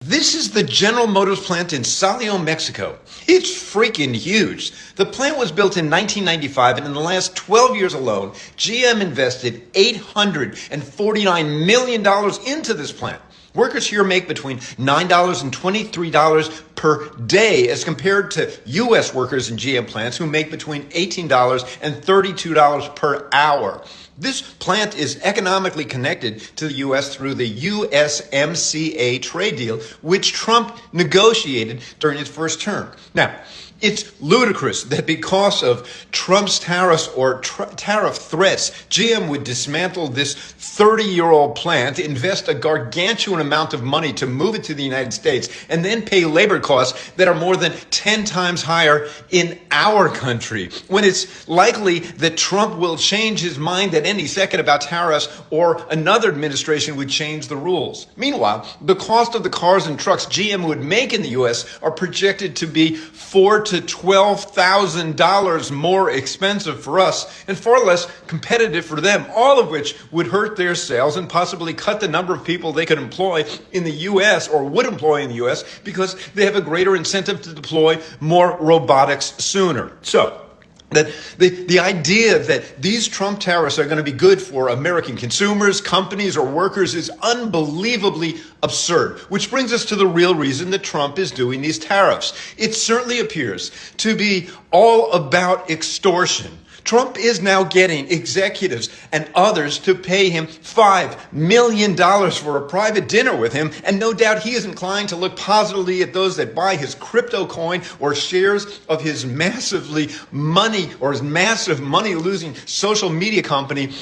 This is the General Motors plant in Saltillo, Mexico. It's freaking huge. The plant was built in 1995, and in the last 12 years alone, GM invested $849 million into this plant. Workers here make between $9 and $23 per day as compared to U.S. workers in GM plants who make between $18 and $32 per hour. This plant is economically connected to the U.S. through the USMCA trade deal, which Trump negotiated during his first term. Now, it's ludicrous that because of Trump's tariffs or tariff threats, GM would dismantle this 30-year-old plant, invest a gargantuan amount of money to move it to the United States, and then pay labor costs that are more than 10 times higher in our country, when it's likely that Trump will change his mind at any second about tariffs, or another administration would change the rules. Meanwhile, the cost of the cars and trucks GM would make in the U.S. are projected to be $4,000 to $12,000 more expensive for us and far less competitive for them, all of which would hurt their sales and possibly cut the number of people they could employ in the U.S. or would employ in the U.S. because they have a greater incentive to deploy more robotics sooner. So, that the idea that these Trump tariffs are going to be good for American consumers, companies, or workers is unbelievably absurd, which brings us to the real reason that Trump is doing these tariffs. It certainly appears to be all about extortion. Trump is now getting executives and others to pay him $5 million for a private dinner with him, and no doubt he is inclined to look positively at those that buy his crypto coin or shares of his massive money-losing social media company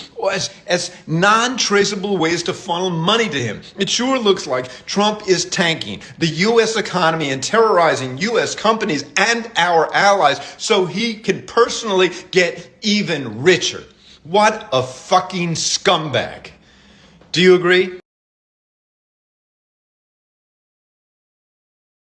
as non-traceable ways to funnel money to him. It sure looks like Trump is tanking the U.S. economy and terrorizing U.S. companies and our allies so he can personally get even richer. What a fucking scumbag. Do you agree?